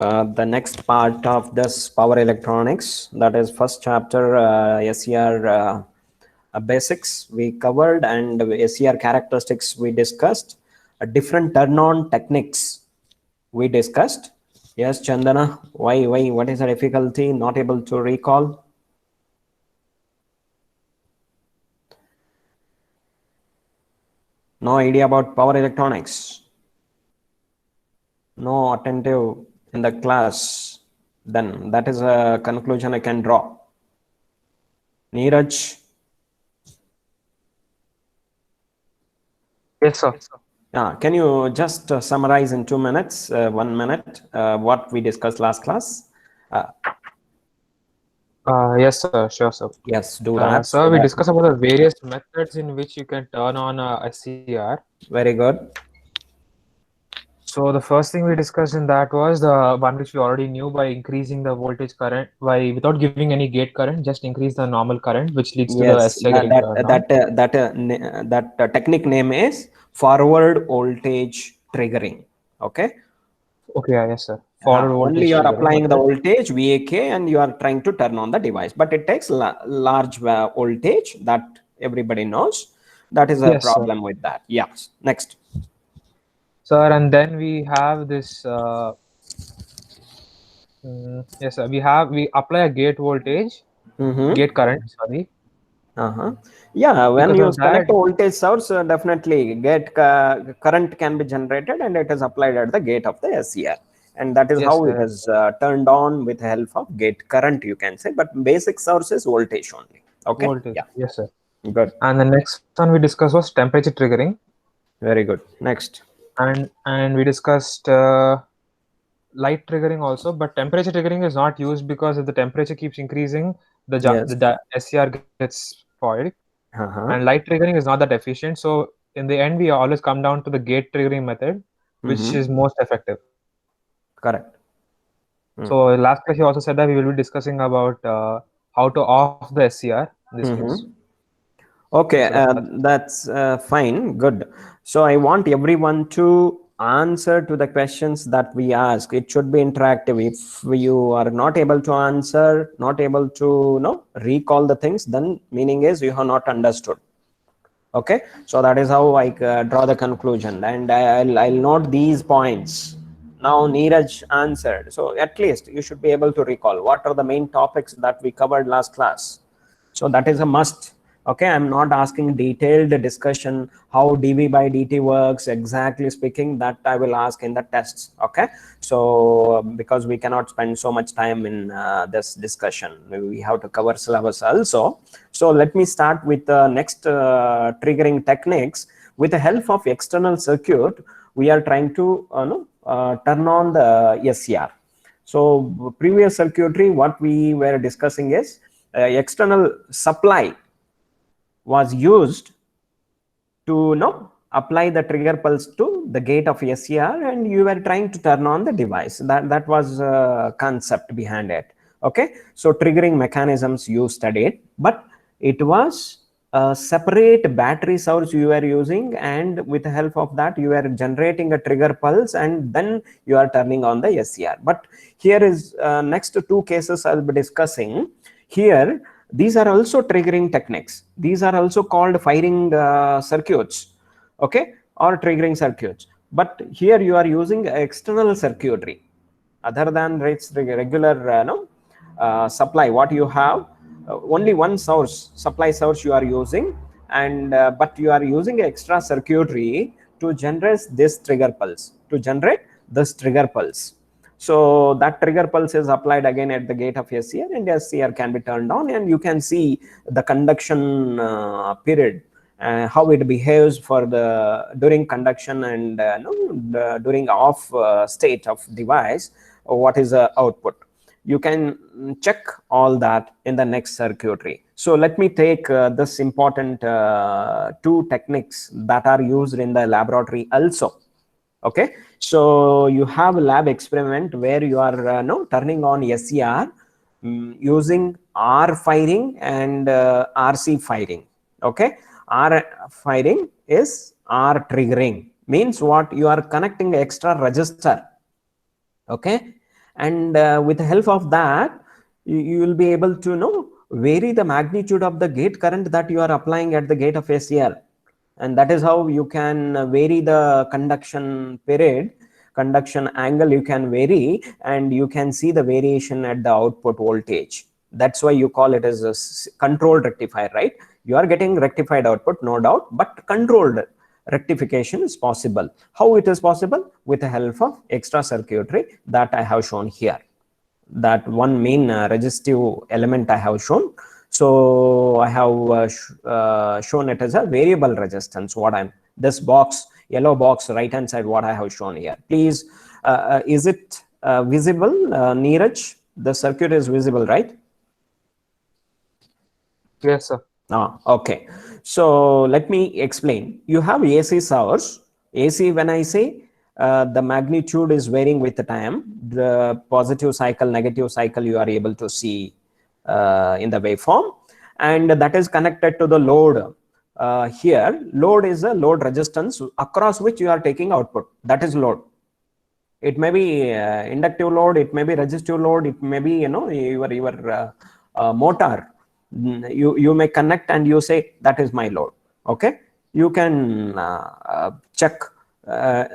The next part of this power electronics, that is first chapter, SCR basics we covered, and SCR characteristics we discussed. Different turn-on techniques we discussed. Yes, Chandana, what is the difficulty? Not able to recall? No idea about power electronics? No attentive in the class? Then that is a conclusion I can draw. Neeraj? Yes, sir. Can you just summarize in 2 minutes, 1 minute, what we discussed last class? Yes, sir. Sure, sir. Yes, do that. Sir, So we that discussed about the various methods in which you can turn on a SCR. very good. So the first thing we discussed in that was the one which we already knew, by increasing the voltage current by without giving any gate current, just increase the normal current, which leads to the Yes, SCR getting turned on. that technique name is forward voltage triggering. Okay. Okay, yes, sir. Forward Only voltage you are triggering applying the method. voltage VAK and you are trying to turn on the device, but it takes large voltage that everybody knows. That is a Yes, sir. problem with that. Yes. Next. Sir, and then we have this. Yes, sir. We apply a gate voltage, Mm-hmm. gate current. Sorry. Uh-huh. Yeah, when Because you of that, connect a voltage source, definitely current can be generated and it is applied at the gate of the SCR. And that is yes, how it sir. is turned on with the help of gate current, you can say. But basic source is voltage only. Okay. Voltage. Yeah. Yes, sir. Good. And the next one we discussed was temperature triggering, Very good. Next. and we discussed light triggering also. But temperature triggering is not used because if the temperature keeps increasing, Yes. the SCR gets spoiled. And Uh-huh. light triggering is not that efficient. So in the end, we always come down to the gate triggering method, which Mm-hmm. is most effective. Correct. So last class you also said that we will be discussing about how to off the SCR in this case. Mm-hmm. Yes, Okay, so that's that's fine. Good. So I want everyone to answer to the questions that we ask. It should be interactive. If you are not able to answer, not able to recall the things, then meaning is you have not understood. Okay, so that is how I draw the conclusion, and I'll note these points. Now Neeraj answered, so at least you should be able to recall what are the main topics that we covered last class. So that is a must. Okay, I'm not asking detailed discussion how dv by dt works exactly speaking, that I will ask in the tests. Okay, so because we cannot spend so much time in this discussion, we have to cover syllabus also. So let me start with the next triggering techniques. With the help of external circuit, we are trying to turn on the SCR. So previous circuitry, what we were discussing is external supply was used to apply the trigger pulse to the gate of SCR, and you were trying to turn on the device. That was concept behind it. Okay, so triggering mechanisms you studied, but it was a separate battery source you were using, and with the help of that you are generating a trigger pulse and then you are turning on the SCR. But here is next two cases I'll be discussing here. These are also triggering techniques. These are also called firing circuits, okay, or triggering circuits. But here you are using external circuitry other than its regular supply. What you have, only one source, supply source you are using, and but you are using extra circuitry to generate this trigger pulse, so that trigger pulse is applied again at the gate of SCR, and SCR can be turned on, and you can see the conduction period, how it behaves for the during conduction and during off state of device. What is the output? You can check all that in the next circuitry. So let me take this important two techniques that are used in the laboratory also. Okay, so you have a lab experiment where you are turning on SCR using R firing and RC firing. Okay, R firing is R triggering, means what? You are connecting extra register. Okay, And with the help of that, you will be able to vary the magnitude of the gate current that you are applying at the gate of SCR. And that is how you can vary the conduction period, conduction angle you can vary, and you can see the variation at the output voltage. That's why you call it as a controlled rectifier, right? You are getting rectified output, no doubt, but controlled rectification is possible. How it is possible? With the help of extra circuitry that I have shown here. That one main resistive element I have shown. So I have shown it as a variable resistance. This box, yellow box, right hand side, what I have shown here. Please, is it visible, Neeraj? The circuit is visible, right? Yes, sir. Okay. So let me explain. You have AC source. AC, when I say the magnitude is varying with the time, the positive cycle, negative cycle, you are able to see in the waveform, and that is connected to the load. Here, load is a load resistance across which you are taking output. That is load. It may be inductive load, it may be resistive load, it may be your motor. You may connect and you say that is my load. Okay, you can check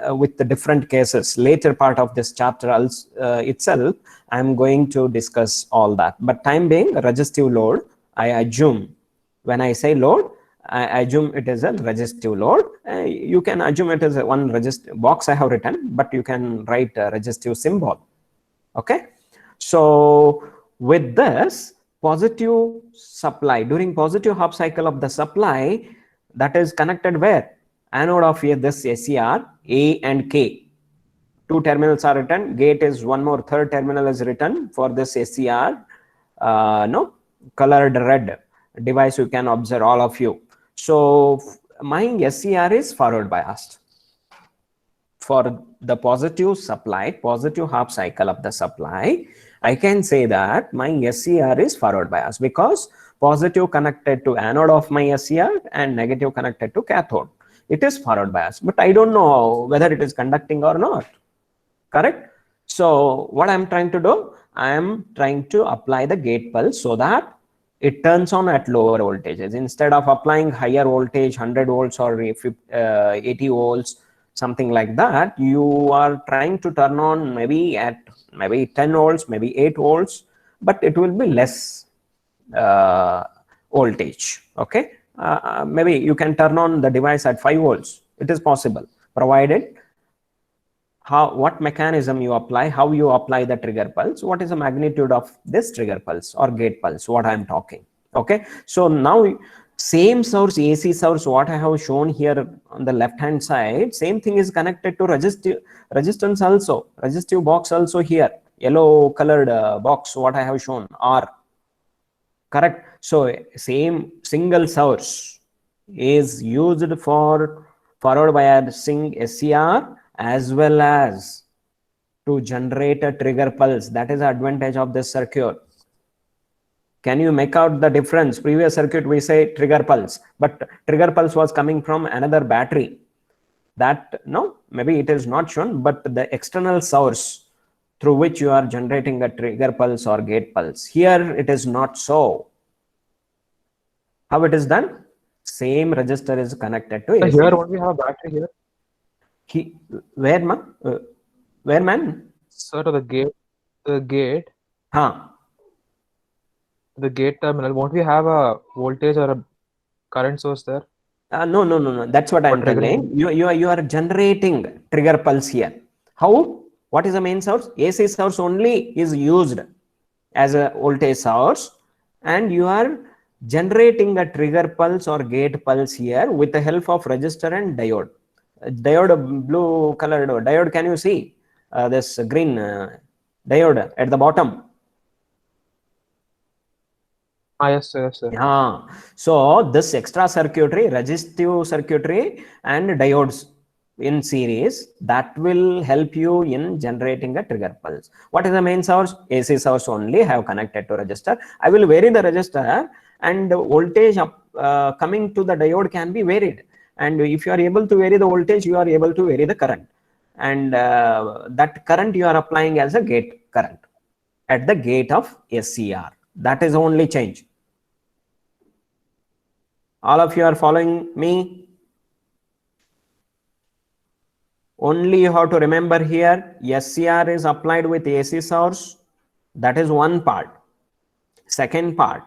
with the different cases. Later part of this chapter itself, I am going to discuss all that. But time being, resistive load, I assume when I say load, I assume it is a resistive load. You can assume it is a one resistive box I have written, but you can write a resistive symbol. Okay, so with this positive supply, during positive half cycle of the supply, that is connected where? Anode of this SCR, A and K. Two terminals are written. Gate is one more, third terminal is written for this SCR. Colored red device you can observe, all of you. So my SCR is forward biased. For the positive supply, positive half cycle of the supply, I can say that my SCR is forward bias because positive connected to anode of my SCR and negative connected to cathode. It is forward bias, but I don't know whether it is conducting or not. Correct? So what I'm trying to do, I am trying to apply the gate pulse so that it turns on at lower voltages. Instead of applying higher voltage, 100 volts or 80 volts, something like that, you are trying to turn on maybe at 10 volts, maybe 8 volts, but it will be less voltage. Okay, maybe you can turn on the device at 5 volts. It is possible, provided what mechanism you apply, how you apply the trigger pulse, what is the magnitude of this trigger pulse or gate pulse, what I am talking. Okay, so now same source, AC source, what I have shown here on the left hand side, same thing is connected to resistance also, resistive box also here, yellow colored box, what I have shown, R. Correct. So same single source is used for forward biasing SCR as well as to generate a trigger pulse. That is the advantage of this circuit. Can you make out the difference? Previous circuit we say trigger pulse, but trigger pulse was coming from another battery. That maybe it is not shown, but the external source through which you are generating a trigger pulse or gate pulse. Here it is not so. How it is done? Same resistor is connected to AC. Here only have a battery here. Where man? Sir, to the gate. The gate terminal. Won't we have a voltage or a current source there? No. That's what I'm telling. You are generating trigger pulse here. How? What is the main source? AC source only is used as a voltage source, and you are generating a trigger pulse or gate pulse here with the help of resistor and diode. Diode, blue colored diode, can you see this green diode at the bottom? Yes, sir. Yeah. So this extra circuitry, resistive circuitry and diodes in series, that will help you in generating a trigger pulse. What is the main source? AC source only have connected to resistor. I will vary the resistor, and voltage coming to the diode can be varied. And if you are able to vary the voltage, you are able to vary the current. And that current you are applying as a gate current at the gate of SCR. That is the only change. All of you are following me? Only you have to remember here, SCR is applied with AC source. That is one part. Second part,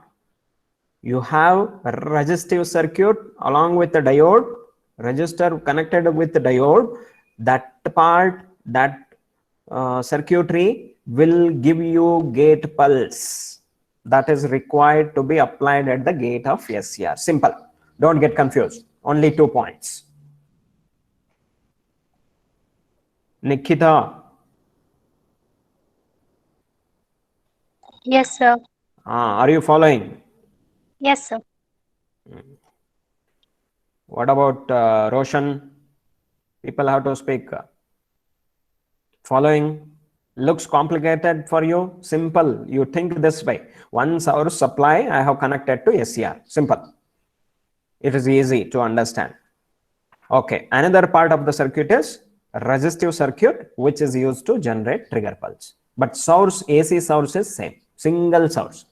you have a resistive circuit along with the diode, resistor connected with the diode. That part, that circuitry will give you gate pulse that is required to be applied at the gate of SCR. Simple. Don't get confused. Only 2 points. Nikita. Yes, sir. Are you following? Yes, sir. What about Roshan? People have to speak. Following? Looks complicated for you? Simple. You think this way. One source supply I have connected to SCR. Simple. It is easy to understand. Okay. Another part of the circuit is resistive circuit, which is used to generate trigger pulse. But source, AC source is same. Single source.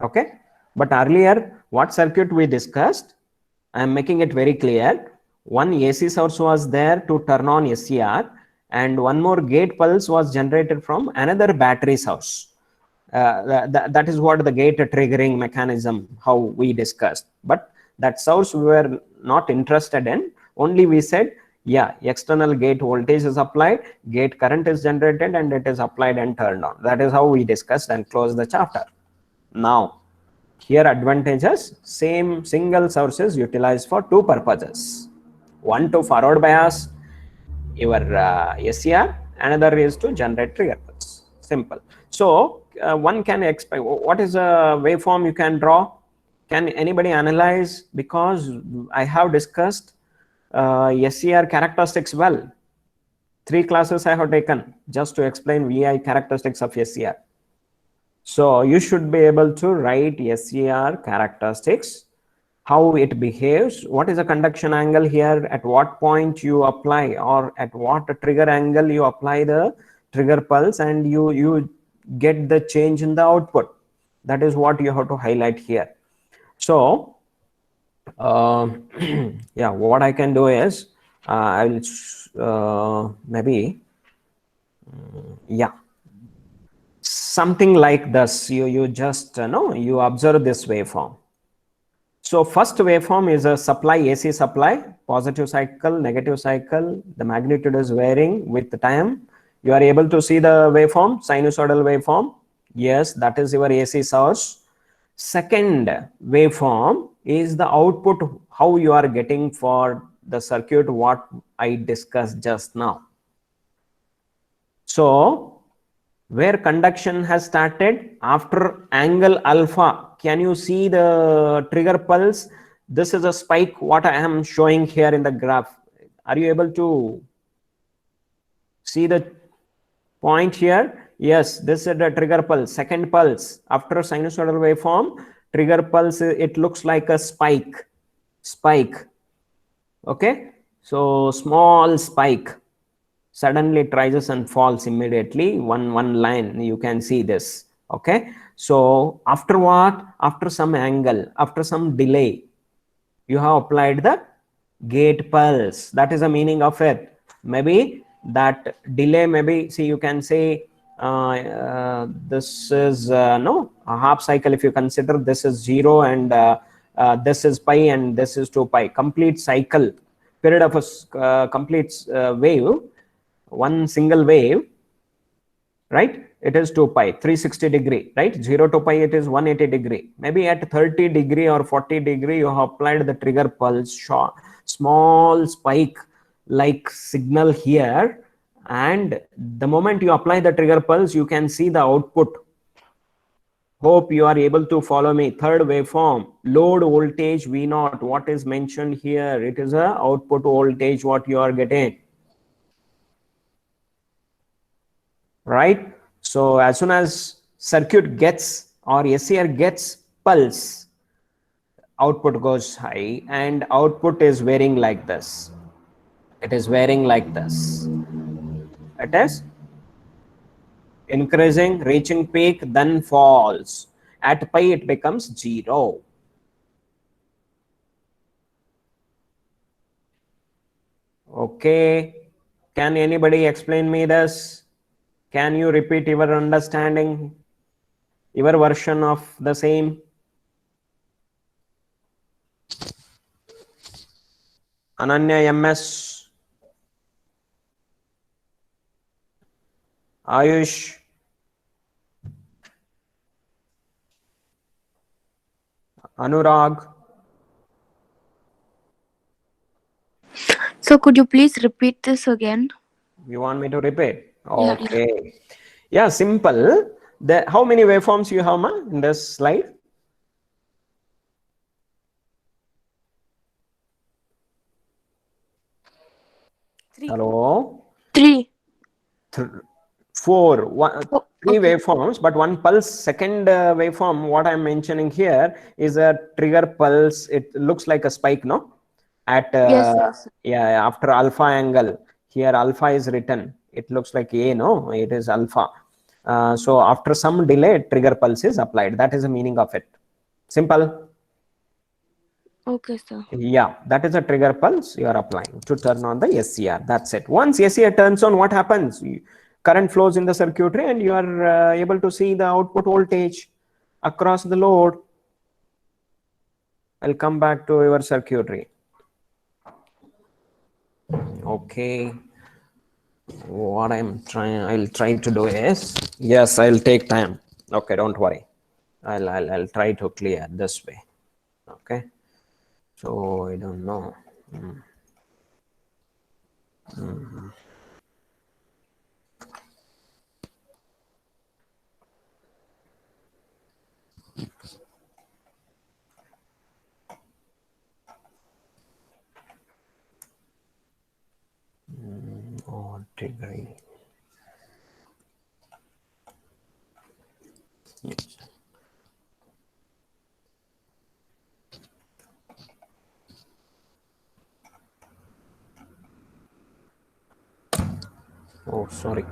Okay. But earlier, what circuit we discussed, I am making it very clear. One AC source was there to turn on SCR, and one more gate pulse was generated from another battery source. That is what the gate triggering mechanism, how we discussed. But that source we were not interested in. Only we said, yeah, external gate voltage is applied, gate current is generated, and it is applied and turned on. That is how we discussed and closed the chapter. Now, here advantages, same single sources utilized for two purposes. One to forward bias your SCR, another is to generate trigger pulse. Simple. So one can expect, what is a waveform you can draw? Can anybody analyze? Because I have discussed SCR characteristics well. 3 classes I have taken just to explain VI characteristics of SCR. So you should be able to write SCR characteristics, how it behaves, what is the conduction angle here, at what point you apply, or at what trigger angle you apply the trigger pulse, and you get the change in the output. That is what you have to highlight here. So yeah, what I can do is I will maybe yeah, something like this. You just you observe this waveform. So first waveform is a supply, AC supply, positive cycle, negative cycle. The magnitude is varying with the time. You are able to see the waveform, sinusoidal waveform. Yes, that is your AC source. Second waveform is the output, how you are getting for the circuit, what I discussed just now. So where conduction has started, after angle alpha, can you see the trigger pulse? This is a spike, what I am showing here in the graph. Are you able to see the point here? Yes, this is the trigger pulse, second pulse. After sinusoidal waveform, trigger pulse, it looks like a spike. Okay, so small spike. Suddenly it rises and falls immediately, one line, you can see this. Okay, so after what? After some angle, after some delay, you have applied the gate pulse. That is the meaning of it. Maybe that delay, maybe, see, you can say this is no, a half cycle. If you consider this is 0 and this is pi and this is 2 pi, complete cycle period of a complete wave, one single wave, right? It is 2 pi, 360 degree, right? 0 to pi, it is 180 degree. Maybe at 30 degree or 40 degree, you have applied the trigger pulse, small spike like signal here. And the moment you apply the trigger pulse, you can see the output. Hope you are able to follow me. Third waveform, load voltage V0, what is mentioned here? It is a output voltage, what you are getting. Right? So as soon as circuit gets or SCR gets pulse, output goes high, and output is varying like this. It is varying like this. It is increasing, reaching peak, then falls. At pi, it becomes 0. Okay. Can anybody explain me this? Can you repeat your understanding, your version of the same? Ananya MS, Ayush, Anurag. So could you please repeat this again? You want me to repeat? Yeah. Okay. Yeah, simple. How many waveforms you have, ma, in this slide? Three. Hello? Three. Four. Oh, Three okay. waveforms, but one pulse. Second waveform, what I'm mentioning here is a trigger pulse. It looks like a spike, no? At Yes. yeah, after alpha angle. Here alpha is written. It looks like A, no? It is alpha. So after some delay, trigger pulse is applied. That is the meaning of it. Simple. Okay, sir. Yeah, that is a trigger pulse you are applying to turn on the SCR. That's it. Once SCR turns on, what happens? Current flows in the circuitry and you are able to see the output voltage across the load. I'll come back to your circuitry. Okay. What I'll try to do is, yes, I'll take time. Okay, don't worry. I'll try to clear this way. Okay. So I don't know. Oh, triggering. Yes. Oh, sorry.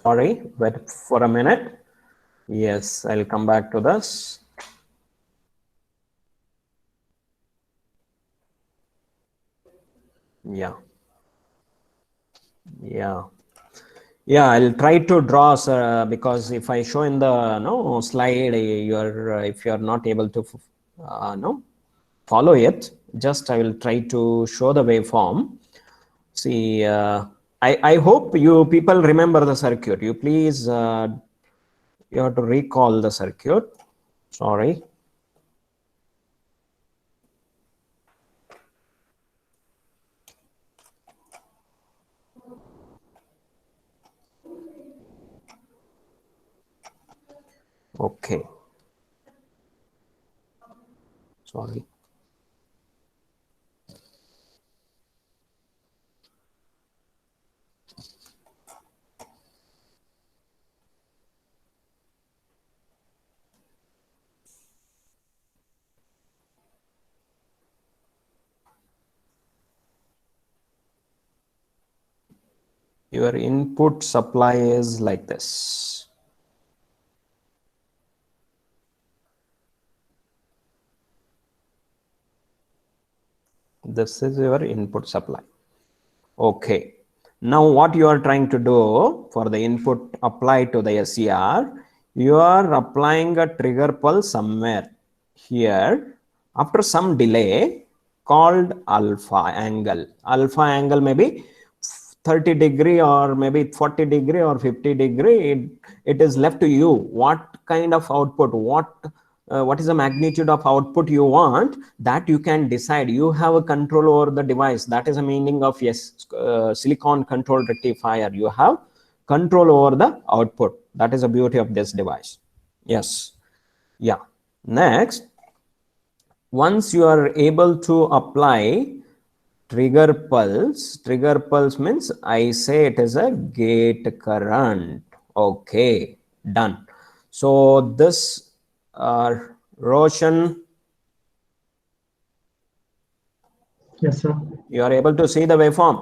Sorry, wait for a minute. Yes, I'll come back to this. Yeah. I'll try to draw, sir, because if I show in the slide, if you're not able to follow it, just I will try to show the waveform. See, I hope you people remember the circuit. You please, you have to recall the circuit. Sorry. Okay. Sorry. Your input supply is like this. This is your input supply. Okay. Now what you are trying to do for the input applied to the SCR, you are applying a trigger pulse somewhere here after some delay called alpha angle. Alpha angle may be 30° or maybe 40° or 50°. It is left to you. What kind of output, what is the magnitude of output you want, that you can decide. You have a control over the device. That is the meaning of silicon control rectifier. You have control over the output. That is the beauty of this device. Yes. Yeah. Next, once you are able to apply trigger pulse means I say it is a gate current. Okay, done. So this Roshan, Yes, sir. you are able to see the waveform.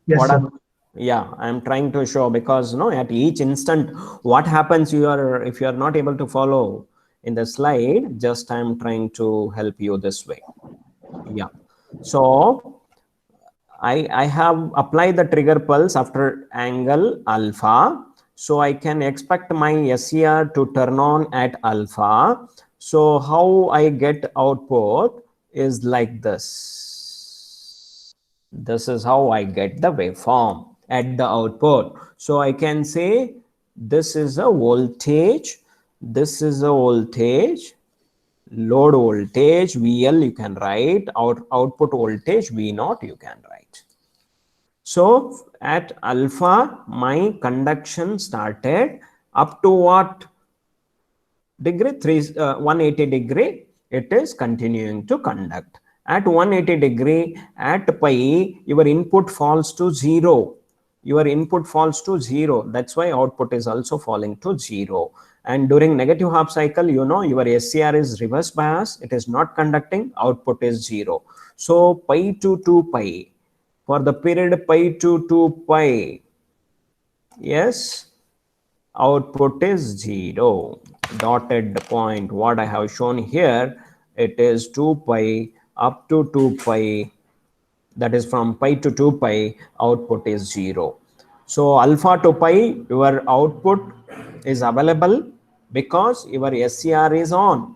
Yes, What sir. yeah, I am trying to show, because at each instant what happens, if you are not able to follow in the slide, just I am trying to help you this way. Yeah. So I have applied the trigger pulse after angle alpha. So I can expect my SCR to turn on at alpha. So how I get output is like this. This is how I get the waveform at the output. So I can say this is a voltage, this is a voltage, load voltage VL you can write, output voltage V0 you can write. So at alpha my conduction started up to what degree? 180 degree it is continuing to conduct. At 180 degree at pi your input falls to 0. Your input falls to 0. That's why output is also falling to 0. And during negative half cycle, your SCR is reverse bias. It is not conducting. Output is 0. So pi to 2 pi. For the period pi to 2 pi, yes, output is 0. Dotted point, what I have shown here, it is 2 pi up to 2 pi. That is from pi to 2 pi, output is 0. So alpha to pi, your output is available because your SCR is on.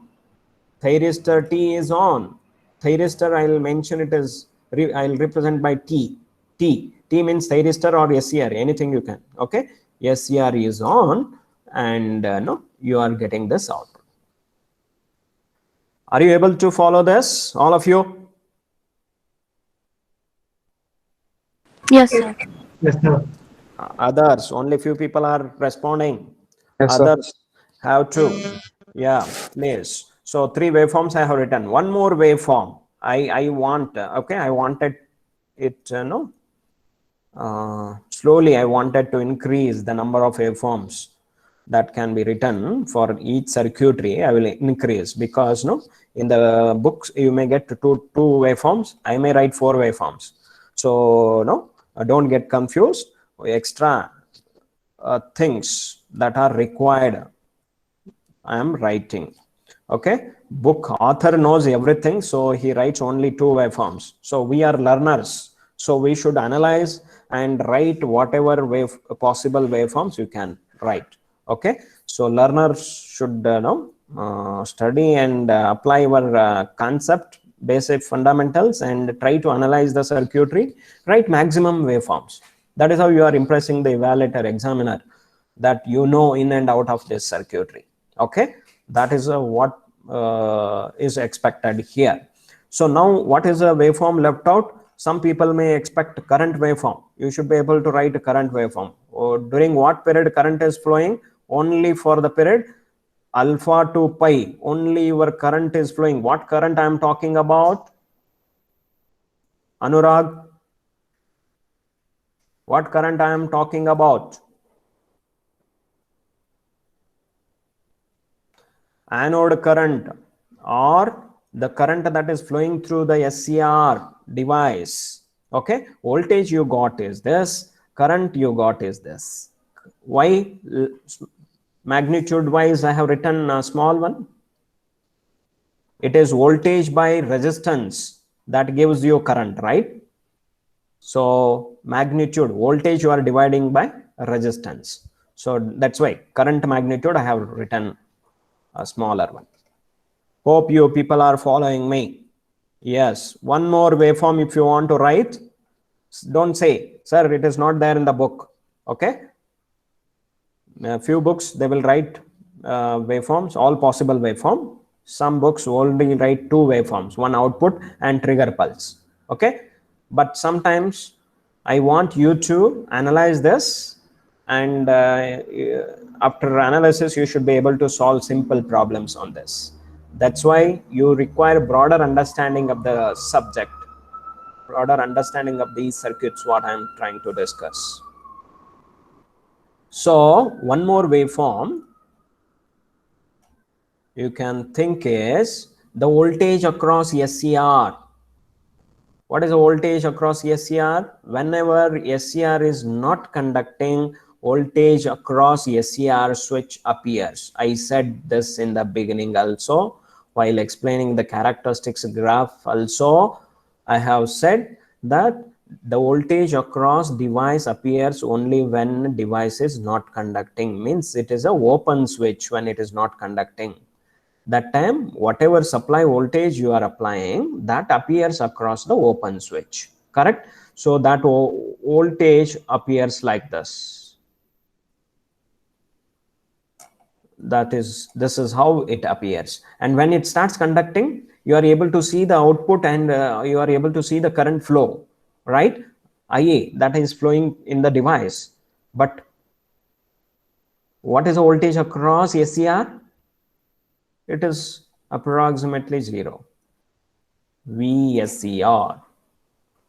Thyristor T is on. Thyristor, I'll mention it as, I'll represent by T. T means thyristor or SCR, anything you can. Okay, SCR is on, and no, you are getting this output. Are you able to follow this, all of you? Yes, sir. Yes, sir. Others, only few people are responding. Yes, sir. Others have to. Yeah, please. So 3 waveforms I have written. One more waveform. I want, okay, I wanted it, slowly I wanted to increase the number of waveforms that can be written for each circuitry. I will increase, because in the books you may get two waveforms. I may write 4 waveforms. So don't get confused. Extra things that are required I am writing. Okay, book author knows everything, so he writes only 2 waveforms. So we are learners, so we should analyze and write whatever possible waveforms you can write. Okay, so learners should study and apply our concept, basic fundamentals, and try to analyze the circuitry, write maximum waveforms. That is how you are impressing the evaluator, examiner, that you know in and out of this circuitry. Okay, that is what is expected here. So now what is a waveform left out? Some people may expect current waveform. You should be able to write a current waveform. Or during what period current is flowing? Only for the period alpha to pi, only your current is flowing. What current I am talking about? Anurag, what current I am talking about? Anode current, or the current that is flowing through the SCR device. Okay, voltage you got is this, current you got is this. Why magnitude wise I have written a small one? It is voltage by resistance that gives you current, right? So magnitude, voltage you are dividing by resistance. So that's why current magnitude I have written a smaller one. Hope you people are following me. Yes, one more waveform if you want to write. Don't say, sir, it is not there in the book. Okay, a few books they will write waveforms, all possible waveform. Some books only write 2 waveforms, one output and trigger pulse. Okay, but sometimes I want you to analyze this and after analysis you should be able to solve simple problems on this. That's why you require broader understanding of the subject, broader understanding of these circuits, what I'm trying to discuss. So one more waveform you can think is the voltage across SCR. What is the voltage across SCR? Whenever SCR is not conducting, voltage across SCR switch appears. I said this in the beginning also while explaining the characteristics graph also. I have said that the voltage across device appears only when device is not conducting, means it is a open switch when it is not conducting. That time whatever supply voltage you are applying, that appears across the open switch, correct? So that voltage appears like this. This is how it appears, and when it starts conducting, you are able to see the output, and you are able to see the current flow, right? IA that is flowing in the device. But what is the voltage across SCR? It is approximately 0. VSCR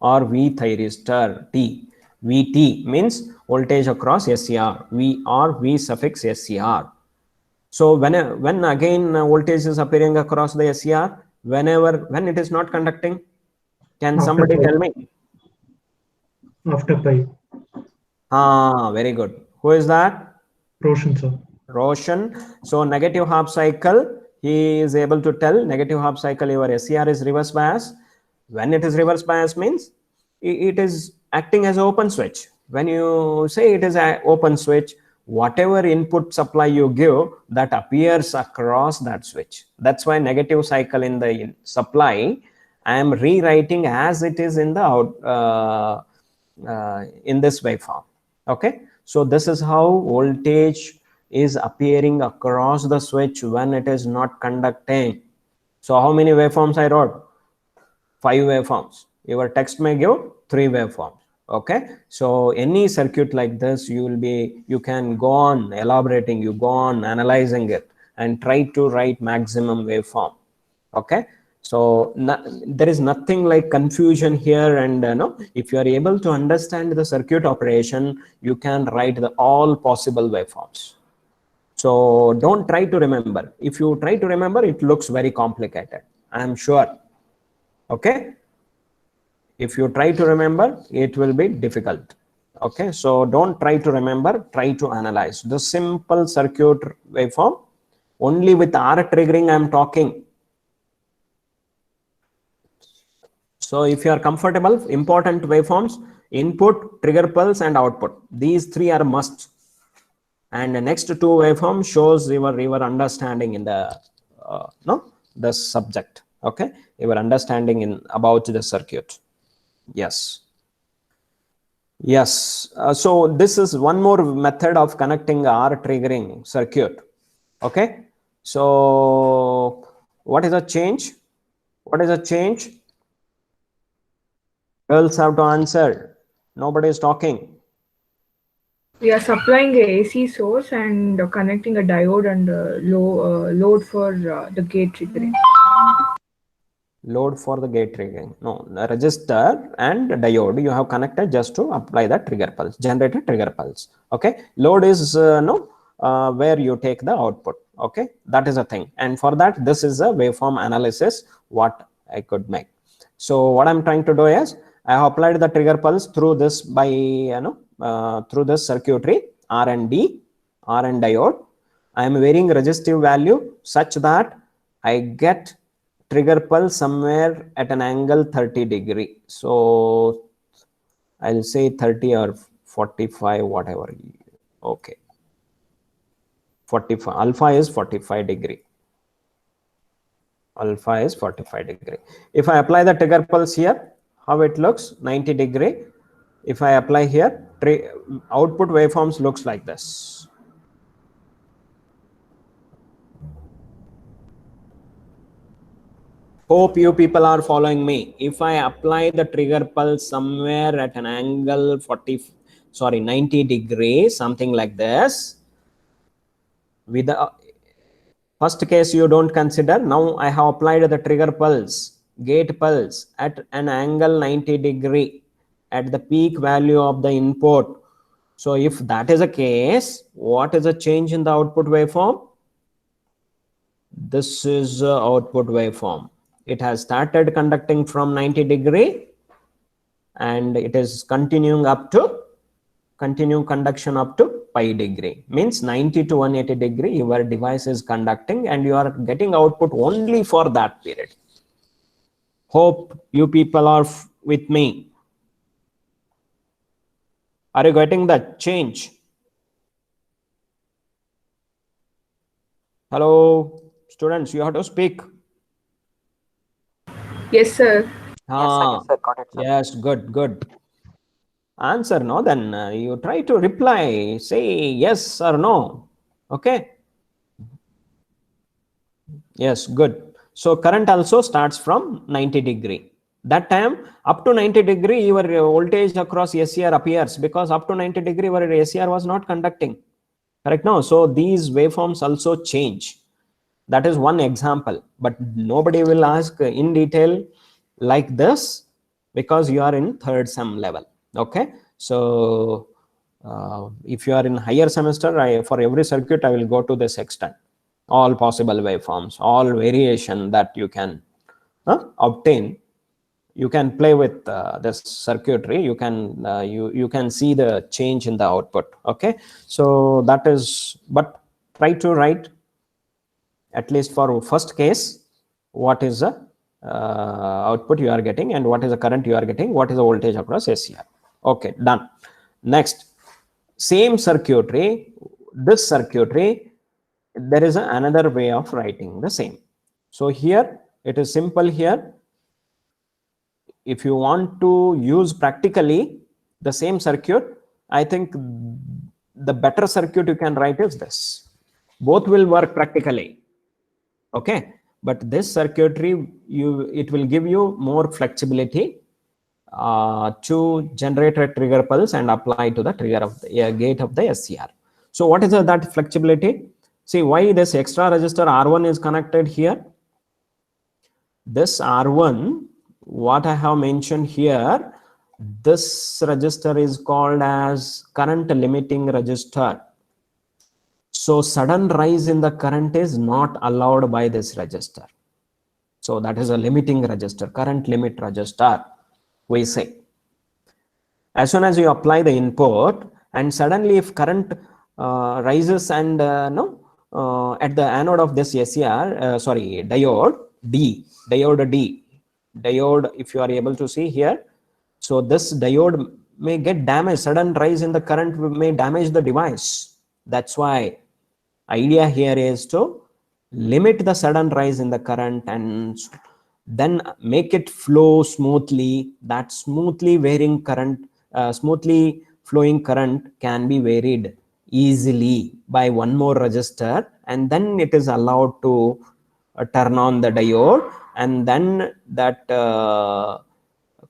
or V thyristor T. VT means voltage across SCR. V or V suffix SCR. So when again voltage is appearing across the SCR, when it is not conducting, can After somebody pi. tell me? After pi. Very good. Who is that? Roshan, sir. Roshan. So negative half cycle, he is able to tell negative half cycle your SCR is reverse bias. When it is reverse bias means it is acting as an open switch. When you say it is an open switch, whatever input supply you give, that appears across that switch. That's why negative cycle in the supply I am rewriting as it is in the in this waveform. Okay, so this is how voltage is appearing across the switch when it is not conducting. So how many waveforms I wrote? 5 waveforms. Your text may give 3 waveforms. Okay, so any circuit like this, you can go on elaborating, you go on analyzing it and try to write maximum waveform. Okay, so there is nothing like confusion here, and no, if you are able to understand the circuit operation, you can write all possible waveforms. So don't try to remember. If you try to remember, it looks very complicated, I am sure. Okay, if you try to remember, it will be difficult. Okay, so don't try to remember, try to analyze the simple circuit waveform. Only with R triggering I am talking. So if you are comfortable, important waveforms, input, trigger pulse and output, these 3 are must. And the next 2 waveforms shows your understanding in the the subject. Okay, your understanding in about the circuit. Yes. So this is one more method of connecting R triggering circuit. Okay, so what is a change? What is a change? Girls have to answer. Nobody is talking. We are supplying a AC source and connecting a diode and load for the gate triggering. Load for the gate triggering. No, the resistor and diode you have connected just to apply the trigger pulse, generated trigger pulse. Okay, load is where you take the output. Okay, that is a thing, and for that this is a waveform analysis what I could make. So what I'm trying to do is I have applied the trigger pulse through this by through this circuitry R and diode. I am varying resistive value such that I get trigger pulse somewhere at an angle 30 degree. So I'll say 30 or 45, whatever. Okay, 45. Alpha is 45 degree. Alpha is 45 degree. If I apply the trigger pulse here, how it looks? 90 degree. If I apply here, output waveforms looks like this. Hope you people are following me. If I apply the trigger pulse somewhere at an angle sorry, 90 degree, something like this. With the first case you don't consider. Now I have applied the trigger pulse, gate pulse at an angle 90 degree at the peak value of the input. So if that is a case, what is the change in the output waveform? This is the output waveform. It has started conducting from 90 degree and it is continuing conduction up to pi degree. Means 90 to 180 degree your device is conducting and you are getting output only for that period. Hope you people are with me. Are you getting the change? Hello, students, you have to speak. Yes, sir. Yes, sir, got it, sir. Yes, good. Answer no, then you try to reply, say yes or no. Okay. Yes, good. So current also starts from 90 degree. That time up to 90 degree your voltage across SCR appears, because up to 90 degree your SCR was not conducting. Correct? No. So these waveforms also change. That is one example, but nobody will ask in detail like this because you are in third sem level. Okay. So if you are in higher semester, for every circuit I will go to this extent, all possible waveforms, all variation that you can obtain. You can play with this circuitry. You can you can see the change in the output. Okay. So that is, but try to write at least for first case, what is the output you are getting and what is the current you are getting, what is the voltage across SCR. Okay, done. Next, same circuitry, this circuitry, there is another way of writing the same. So here it is simple. Here if you want to use practically the same circuit, I think the better circuit you can write is this. Both will work practically. Okay, but this circuitry, it will give you more flexibility to generate a trigger pulse and apply to the trigger of the gate of the SCR. So what is that flexibility? See why this extra resistor R1 is connected here. This R1, what I have mentioned here, this resistor is called as current limiting resistor. So sudden rise in the current is not allowed by this resistor. So that is a limiting resistor, current limit resistor, we say. As soon as you apply the input and suddenly if current rises and at the anode of this SCR, sorry, diode D, if you are able to see here. So this diode may get damaged, sudden rise in the current may damage the device. That's why idea here is to limit the sudden rise in the current and then make it flow smoothly. That smoothly varying current, smoothly flowing current can be varied easily by one more resistor, and then it is allowed to turn on the diode, and then that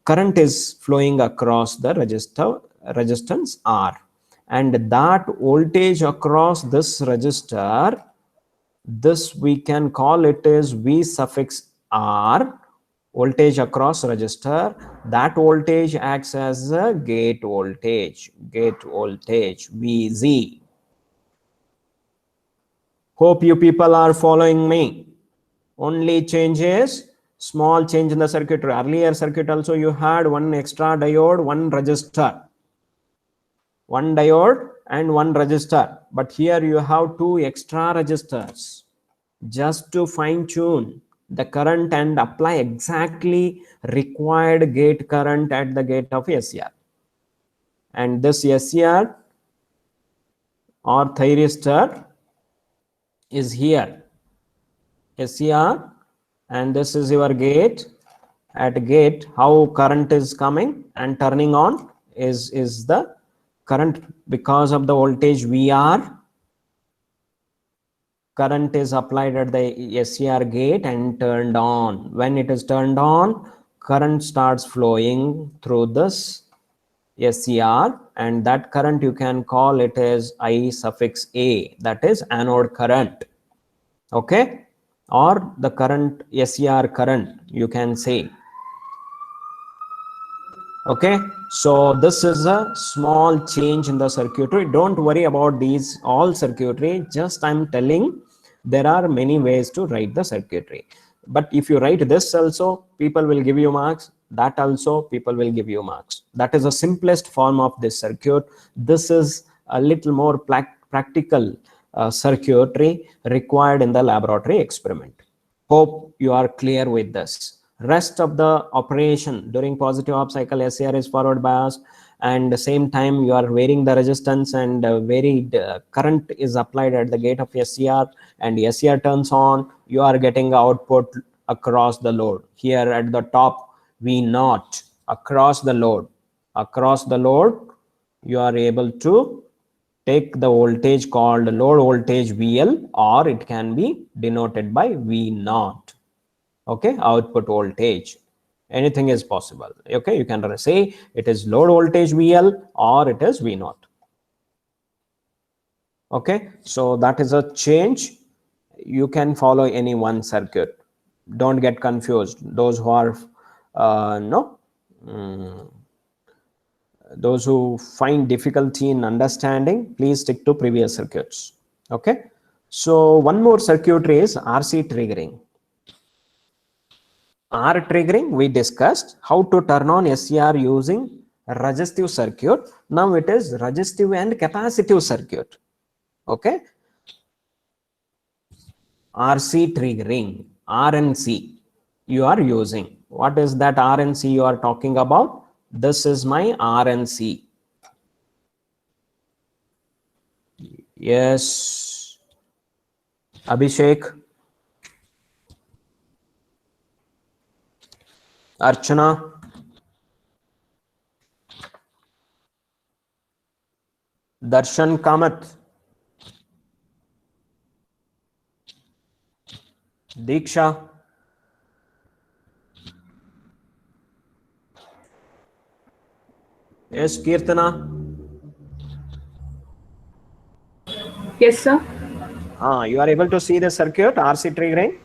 current is flowing across the resistance R, and that voltage across this resistor, this we can call it as V suffix R, voltage across resistor. That voltage acts as a gate voltage VZ. Hope you people are following me. Only change is small change in the circuit. Earlier circuit also you had one extra diode, one resistor, one diode and one resistor, but here you have two extra resistors just to fine tune the current and apply exactly required gate current at the gate of SCR. And this SCR or thyristor is here, SCR, and this is your gate. At gate, how current is coming and turning on is the current because of the voltage VR. Current is applied at the SCR gate and turned on. When it is turned on, current starts flowing through this SCR, and that current you can call it as I suffix A, that is anode current. Okay, or the current SCR current you can say. Okay, so this is a small change in the circuitry. Don't worry about these all circuitry, just I'm telling there are many ways to write the circuitry. But if you write this also, people will give you marks. That also people will give you marks. That is the simplest form of this circuit. This is a little more practical circuitry required in the laboratory experiment. Hope you are clear with this. Rest of the operation during positive half cycle, SCR is forward biased, and the same time you are varying the resistance, and varied current is applied at the gate of SCR, and SCR turns on, you are getting output across the load. Here at the top, V0 across the load. Across the load, you are able to take the voltage called load voltage VL, or it can be denoted by V0. Okay, output voltage, anything is possible. Okay, you can say it is load voltage VL or it is V0. Okay, so that is a change. You can follow any one circuit, don't get confused. Those who are those who find difficulty in understanding, please stick to previous circuits. Okay, so one more circuitry is RC triggering. R triggering we discussed how to turn on SCR using resistive circuit. Now it is resistive and capacitive circuit. Okay, RC triggering, RNC you are using. What is that RNC you are talking about? This is my RNC. Yes, Abhishek, Archana, Darshan Kamath, Diksha, yes, Kirtana. Yes, sir. You are able to see the circuit RC triggering?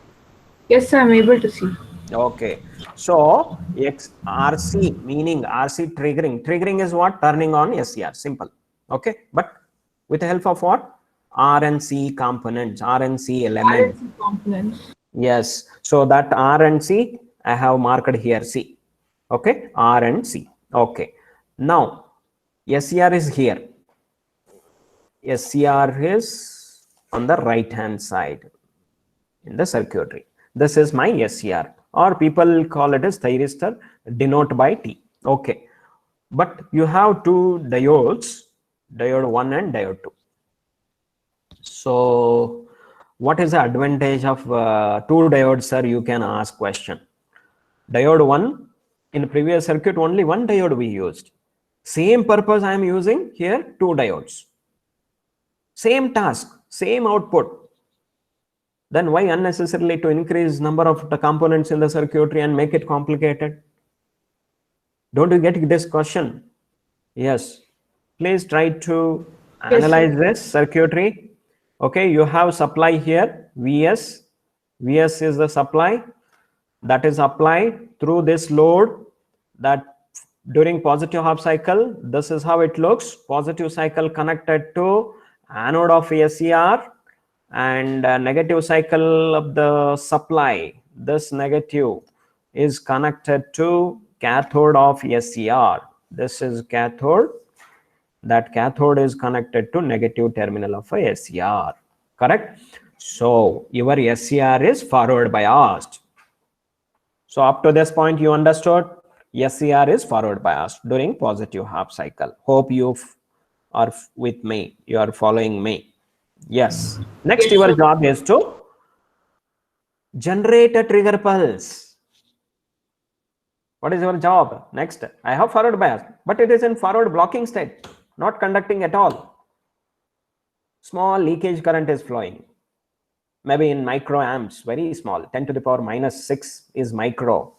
Yes, sir, I'm able to see. Okay, so RC meaning RC triggering. Triggering is what? Turning on SCR, simple. Okay, but with the help of what? RNC components, RNC element. RNC components. Yes, so that R and C I have marked here, C. Okay, R and C. Okay, now SCR is here. SCR is on the right hand side in the circuitry. This is my SCR, or people call it as thyristor, denote by T. Okay, but you have two diodes, diode 1 and diode 2. So what is the advantage of two diodes, sir? You can ask question. Diode 1, in previous circuit only one diode we used. Same purpose I am using here, two diodes. Same task, same output. Then why unnecessarily to increase number of the components in the circuitry and make it complicated? Don't you get this question? Yes. Please try to analyze this circuitry. Okay, you have supply here, Vs. Vs is the supply that is applied through this load, that during positive half cycle, this is how it looks. Positive cycle connected to anode of SCR, and negative cycle of the supply, this negative is connected to cathode of SCR. This is cathode, that cathode is connected to negative terminal of a SCR, correct? So your SCR is forward biased. So up to this point you understood SCR is forward biased during positive half cycle. Hope you are with me, you are following me. Yes. Next, your job is to generate a trigger pulse. What is your job? Next, I have forward bias, but it is in forward blocking state, not conducting at all. Small leakage current is flowing, maybe in microamps, very small, 10 to the power minus 6 is micro,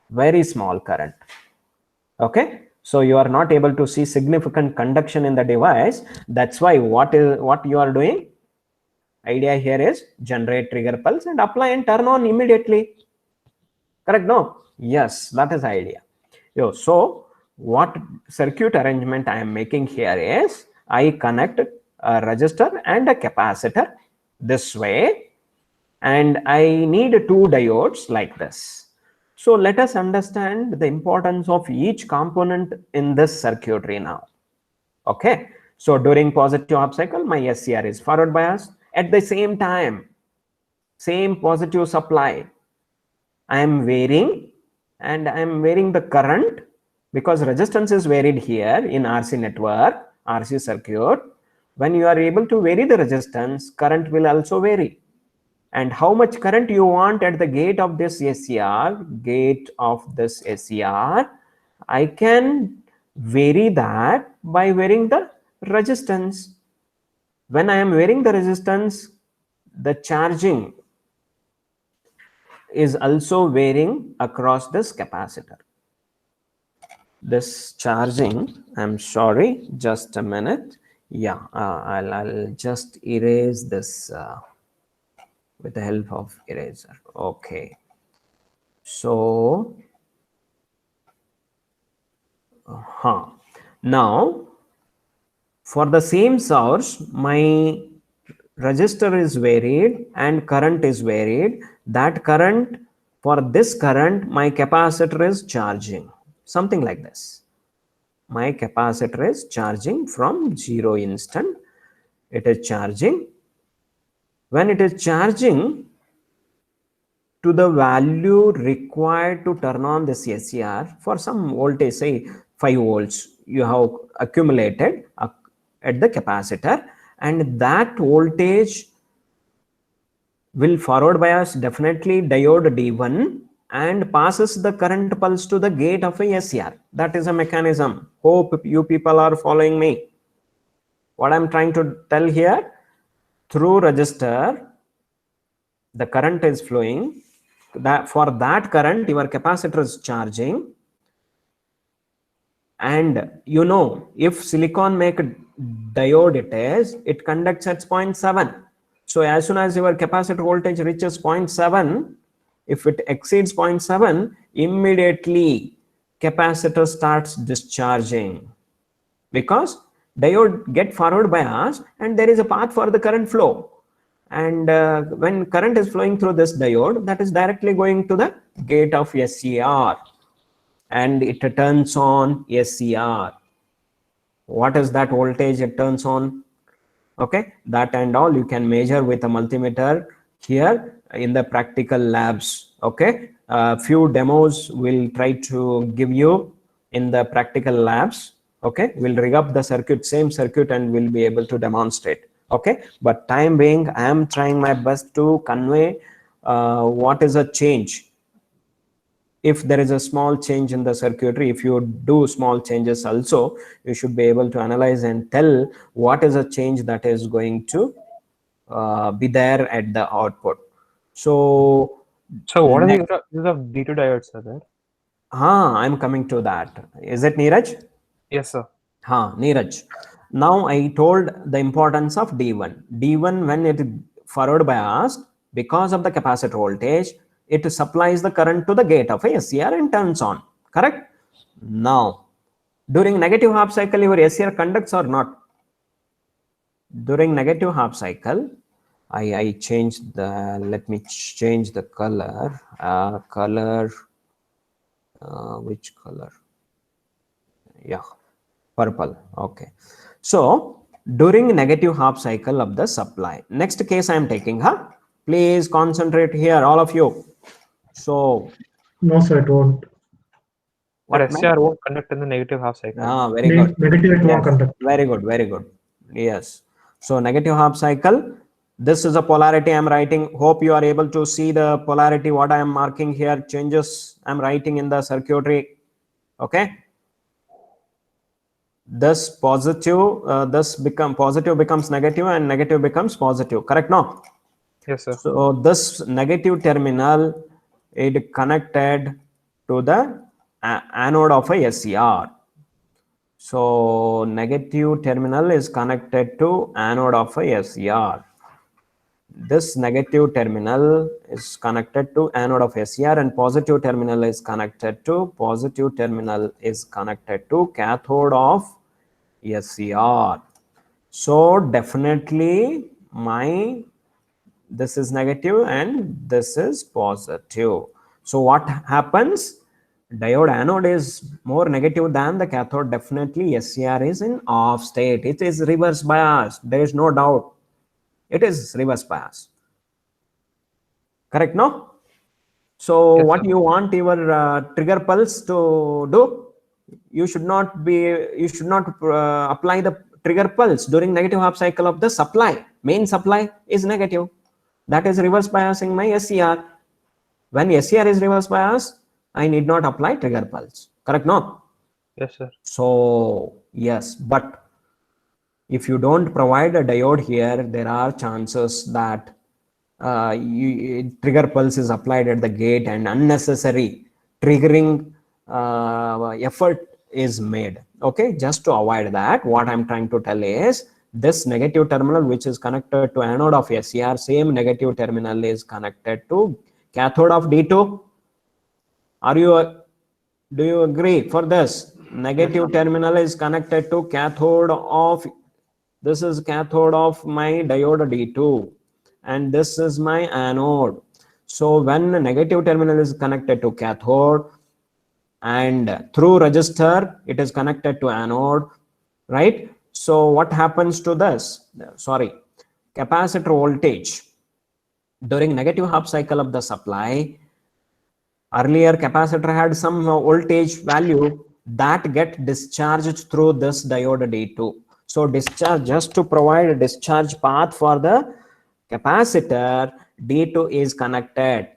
very small current. Okay, So you are not able to see significant conduction in the device. That's why what you are doing, idea here is generate trigger pulse and apply and turn on immediately. Correct? No? Yes, that is the idea. So what circuit arrangement I am making here is I connect a resistor and a capacitor this way, and I need two diodes like this. So let us understand the importance of each component in this circuitry now. Okay, so during positive half cycle, my SCR is forward bias. At the same time, same positive supply, I am varying, and I am varying the current because resistance is varied here in RC network, RC circuit. When you are able to vary the resistance, current will also vary. And how much current you want at the gate of this SCR, I can vary that by varying the resistance. When I am varying the resistance, the charging is also varying across this capacitor. This charging, I'm sorry, just a minute. Yeah, I'll just erase this with the help of eraser. Okay, so now for the same source, my resistor is varied and current is varied. That current, for this current, my capacitor is charging, something like this. My capacitor is charging from 0 instant. It is charging. When it is charging to the value required to turn on this SCR, for some voltage, say 5 volts, you have accumulated at the capacitor, and that voltage will forward bias definitely diode D1 and passes the current pulse to the gate of a SCR. That is a mechanism. Hope you people are following me. What I'm trying to tell here, through resistor, the current is flowing. That for that current, your capacitor is charging. And you know, if silicon make a diode it conducts at 0.7. So as soon as your capacitor voltage reaches 0.7, if it exceeds 0.7, immediately capacitor starts discharging, because diode get forward bias and there is a path for the current flow. And when current is flowing through this diode, that is directly going to the gate of SCR, and it turns on SCR. What is that voltage it turns on? Okay, that and all you can measure with a multimeter here in the practical labs. Okay, few demos will try to give you in the practical labs. Okay, we'll rig up the circuit, same circuit, and we'll be able to demonstrate. Okay, but time being, I am trying my best to convey what is a change. If there is a small change in the circuitry, if you do small changes also, you should be able to analyze and tell what is a change that is going to be there at the output. So what are the uses of D2 diodes, sir? There? I'm coming to that. Is it Neeraj? Yes, sir. Neeraj. Now I told the importance of D1. D1, when it forward biased, because of the capacitor voltage, it supplies the current to the gate of a SCR and turns on. Correct? Now, during negative half cycle, your SCR conducts or not? During negative half cycle, I changed the, let me change the color. Which color? Yeah, purple. Okay. So during negative half cycle of the supply, next case I am taking, please concentrate here, all of you. So No, sir, it won't. But SCR won't conduct in the negative half cycle. Very good. Negative it won't conduct. Very good, very good. Yes. So negative half cycle, this is a polarity I'm writing. Hope you are able to see the polarity, what I am marking here, changes I'm writing in the circuitry. Okay. This positive, this positive becomes negative and negative becomes positive. Correct? No? Yes, sir. So this negative terminal is connected to the anode of a SCR. So negative terminal is connected to anode of a SCR. This negative terminal is connected to anode of SCR, and positive terminal is connected to cathode of SCR. So definitely this is negative and this is positive. So what happens? Diode anode is more negative than the cathode. Definitely SCR is in off state. It is reverse bias. There is no doubt. It is reverse bias. Correct, no? So Yes, what sir. you want your trigger pulse to do? You should not apply the trigger pulse during negative half cycle of the supply. Main supply is negative. That is reverse biasing my SCR. When SCR is reverse bias, I need not apply trigger pulse. Correct, no? Yes, sir. So yes, but if you don't provide a diode here, there are chances that trigger pulse is applied at the gate and unnecessary triggering effort is made. Okay, just to avoid that, what I'm trying to tell is this negative terminal which is connected to anode of SCR, same negative terminal is connected to cathode of D2. Do you agree for this? Negative terminal is connected to cathode of, this is cathode of my diode D2 and this is my anode. So when the negative terminal is connected to cathode and through resistor it is connected to anode, right? So what happens to this? Sorry, capacitor voltage during negative half cycle of the supply. Earlier capacitor had some voltage value that get discharged through this diode D2. So discharge, just to provide a discharge path for the capacitor, D2 is connected.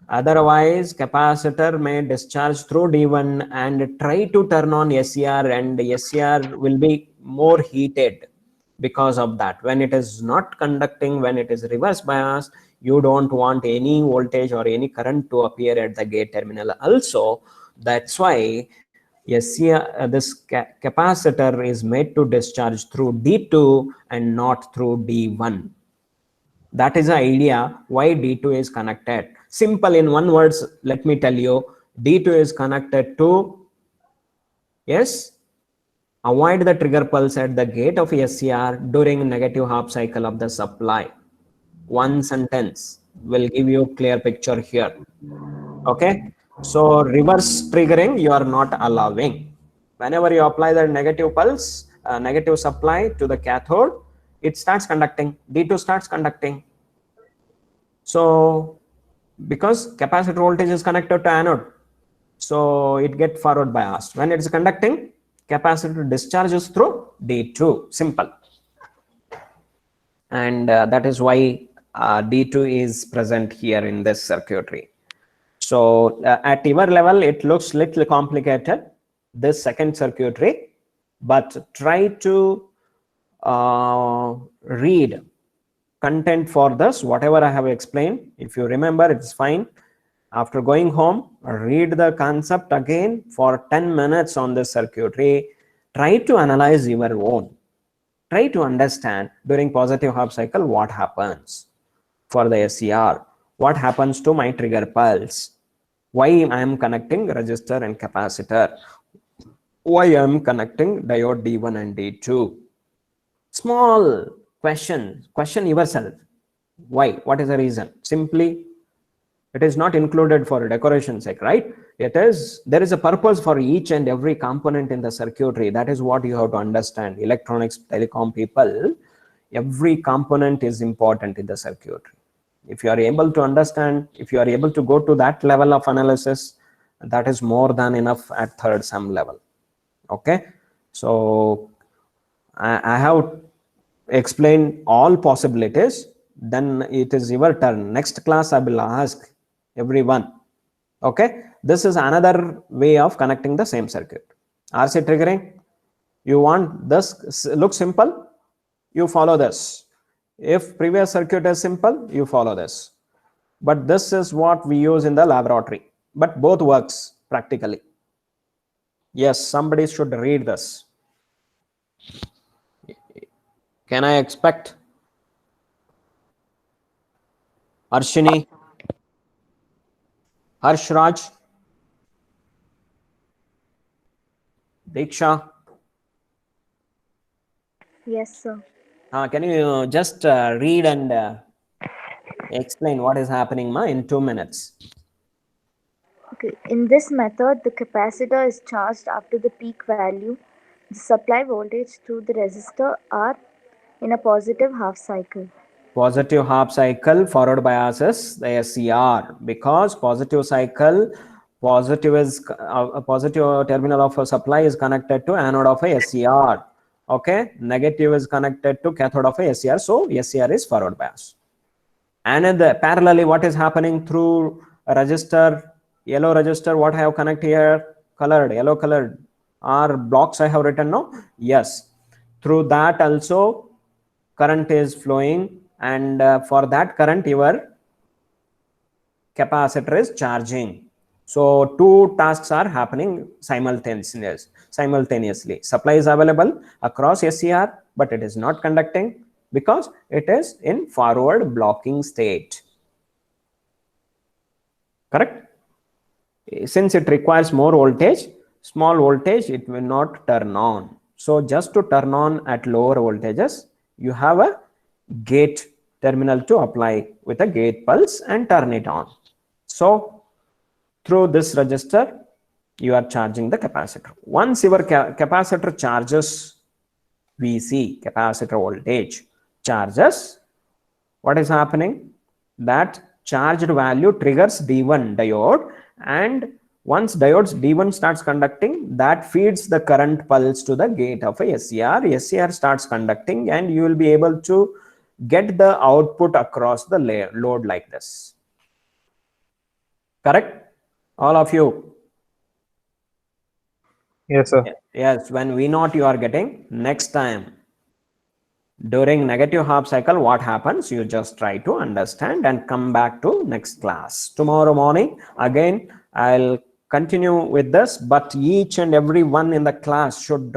Otherwise capacitor may discharge through D1 and try to turn on SCR, and SCR will be more heated because of that. When it is not conducting, when it is reverse bias, you don't want any voltage or any current to appear at the gate terminal also. That's why SCR, this capacitor is made to discharge through D2 and not through D1. That is the idea why D2 is connected. Simple in one words, let me tell you, D2 is connected to, yes, avoid the trigger pulse at the gate of SCR during negative half cycle of the supply. One sentence will give you clear picture here. Okay, so reverse triggering you are not allowing. Whenever you apply the negative pulse, negative supply to the cathode, it starts conducting, D2 starts conducting. So because capacitor voltage is connected to anode, so it get forward biased. When it is conducting, capacitor discharges through D2. Simple. And that is why D2 is present here in this circuitry. So at your level, it looks little complicated, this second circuitry, but try to read content for this, whatever I have explained. If you remember, it's fine. After going home, read the concept again for 10 minutes on this circuitry. Try to analyze your own. Try to understand during positive half cycle what happens for the SCR. What happens to my trigger pulse? Why I am connecting resistor and capacitor? Why I am connecting diode D1 and D2? Small question yourself. Why? What is the reason? Simply, it is not included for decoration sake, right? There is a purpose for each and every component in the circuitry. That is what you have to understand. Electronics, telecom people, every component is important in the circuitry. If you are able to understand, if you are able to go to that level of analysis, that is more than enough at third sum level. Okay, so I have explained all possibilities. Then it is your turn. Next class I will ask everyone. Okay, this is another way of connecting the same circuit. RC triggering, you want this look simple, you follow this. If previous circuit is simple, you follow this. But this is what we use in the laboratory, but both works practically. Yes, somebody should read this. Can I expect Arshini, Harshraj, Diksha? Yes, sir. Can you just read and explain what is happening, ma, in 2 minutes? Okay. In this method, the capacitor is charged after the peak value. The supply voltage through the resistor are in a positive half cycle. Positive half cycle forward bias is the SCR, because positive cycle, positive is a positive terminal of a supply is connected to anode of a SCR. Okay, negative is connected to cathode of a SCR, so SCR is forward bias. And in the parallelly, what is happening through a register, yellow register, what I have connected here, colored, yellow colored, are blocks I have written, no? Yes, through that also current is flowing, and for that current your capacitor is charging. So two tasks are happening simultaneously. Supply is available across SCR, but it is not conducting because it is in forward blocking state. Correct? Since it requires more voltage, small voltage, it will not turn on. So just to turn on at lower voltages, you have a gate terminal to apply with a gate pulse and turn it on. So through this resistor, you are charging the capacitor. Once your capacitor charges, VC, capacitor voltage charges, what is happening? That charged value triggers D1 diode, and once diodes D1 starts conducting, that feeds the current pulse to the gate of a SCR. SCR starts conducting, and you will be able to get the output across the load like this. Correct? All of you? Yes, sir. Yes, when V0 you are getting, next time during negative half cycle, what happens? You just try to understand and come back to next class. Tomorrow morning, again, I'll continue with this, but each and every one in the class should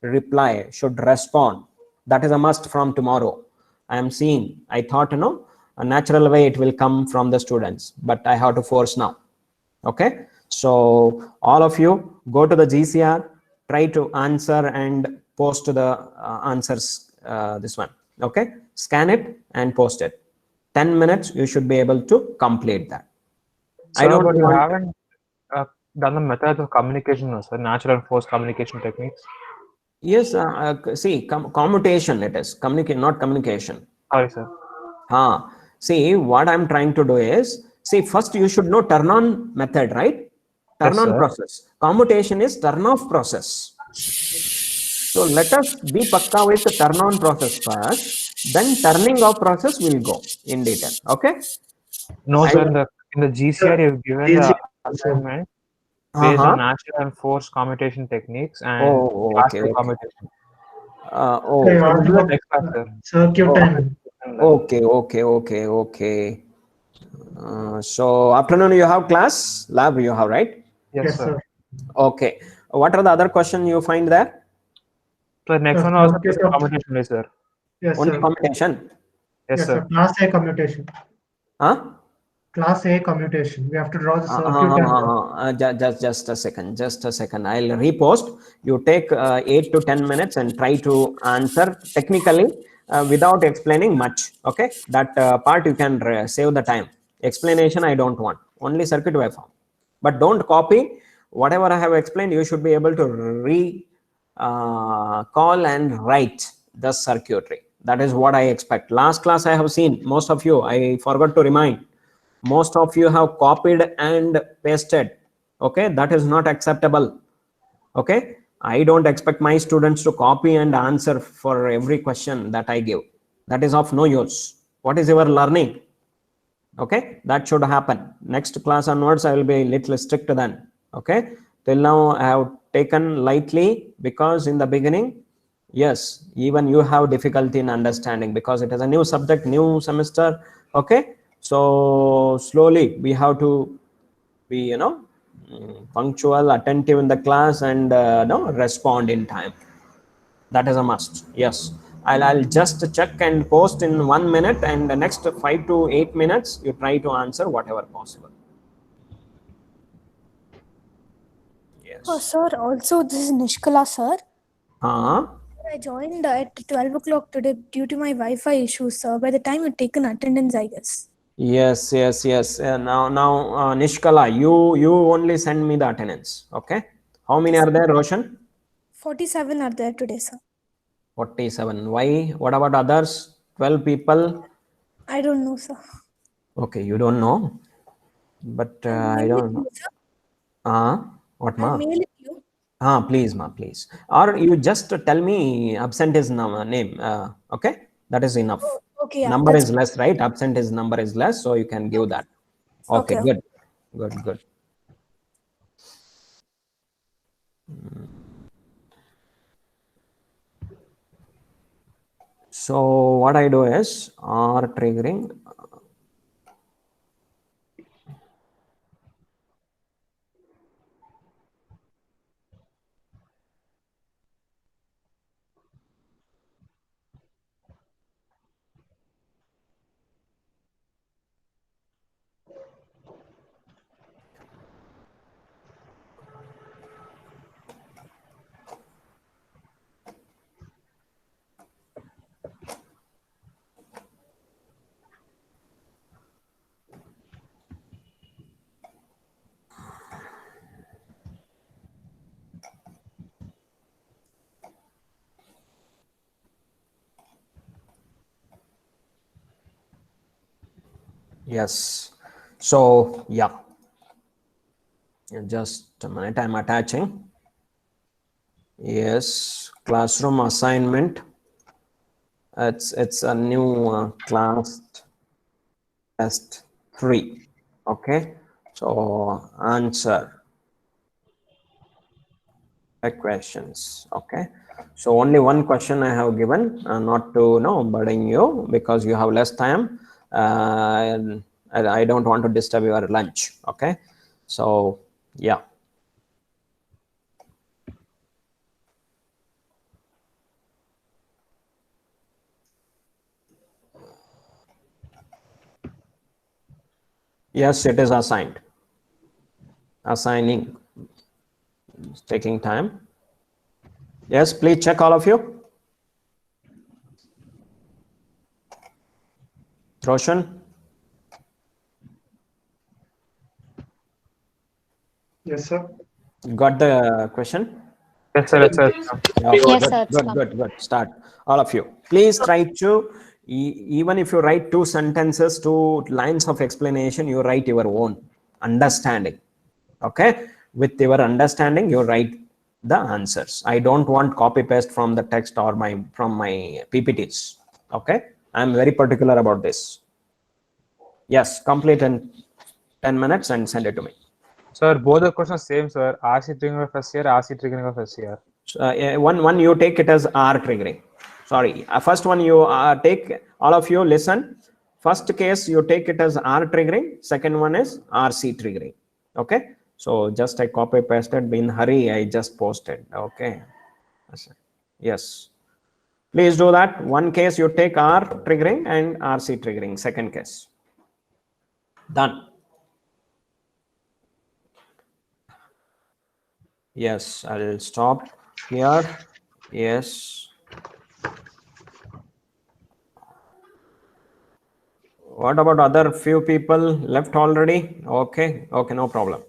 reply, should respond. That is a must from tomorrow. I am seeing, I thought, a natural way it will come from the students, but I have to force now. Okay. So all of you go to the GCR, try to answer and post the answers, this one. Okay. Scan it and post it. 10 minutes, you should be able to complete that. Sir, I don't but you want, haven't done the methods of communication, no, sir. Natural and forced communication techniques. yes, see, commutation it is, communicate, not communication. Sorry, sir. See, what I'm trying to do is, see, first you should know turn on method, right? Turn Yes, on sir. process. Commutation is turn off process. So let us be pakka with the turn on process first, then turning off process will go in detail. Okay? No, I sir. will- In the GCR, you've given Easy the also. assignment based Uh-huh. on natural and forced commutation techniques and Oh, okay, passive okay. commutation. Oh, So you So are we'll do asking that about next class, sir. circuit Oh. and Okay. So afternoon you have class, lab you have, right? Yes, yes, sir. sir. Okay. What are the other question you find there? So the next Sir, one also circuit basic of- commutation, is, sir. Yes, Only sir. commutation? Yes, Yes, sir. sir. Class A commutation. Huh? Class A commutation. We have to draw the circuit and Just a second. I'll repost. You take 8 to 10 minutes and try to answer technically without explaining much. Okay, that part you can save the time. Explanation I don't want. Only circuit waveform. But don't copy whatever I have explained. You should be able to call and write the circuitry. That is what I expect. Last class I have seen most of you. I forgot to remind. Most of you have copied and pasted. Okay, that is not acceptable. Okay, I don't expect my students to copy and answer for every question that I give. That is of no use. What is your learning? Okay, that should happen. Next class onwards, I will be a little strict then. Okay, till now I have taken lightly because in the beginning, yes, even you have difficulty in understanding because it is a new subject, new semester. Okay, so slowly we have to be, punctual, attentive in the class and respond in time. That is a must. Yes. I'll just check and post in 1 minute, and the next 5 to 8 minutes, you try to answer whatever possible. Yes. Oh, sir, also this is Nishkala, sir. Uh, I joined at 12 o'clock today due to my Wi-Fi issues, sir. By the time you taken attendance, I guess. yes. Now, Nishkala, you only send me the attendance. Okay. How many are there, Roshan? 47 are there today, sir. 47. Why? What about others? 12 people. I don't know, sir. Okay, you don't know, but I don't know. What I'll ma? mail it to you. Please, ma, please. Or you just tell me absent is name. Okay, that is enough. Okay, yeah. Number That's is less, right? Absent is number is less, so you can give that. Okay, okay. good. So what I do is R triggering. Yes. So yeah, just a minute. I'm attaching. Yes, classroom assignment. It's a new class test 3. Okay, so answer the questions. Okay, so only one question I have given, not to burden you because you have less time. And I don't want to disturb your lunch. Okay, so yeah. Yes, it is assigned. Assigning. It's taking time. Yes, please check, all of you. Roshan? Yes, sir. Got the question? Yes, sir. Yes, sir. Okay, Yes, sir, it's good. Start. All of you. Please try to, even if you write 2 sentences, 2 lines of explanation, you write your own understanding. Okay? With your understanding, you write the answers. I don't want copy paste from the text or from my PPTs. Okay? I'm very particular about this. Yes, complete in 10 minutes and send it to me. Sir, both the questions same, sir. RC triggering of SCR, RC triggering of SCR. One you take it as R triggering. Sorry, first one you take, all of you listen. First case you take it as R triggering. Second one is RC triggering. Okay. So just I copy pasted. In hurry, I just posted. Okay. Yes. Please do that. One case you take R triggering and RC triggering. Second case. Done. Yes, I'll stop here. Yes. What about other few people left already? Okay, no problem.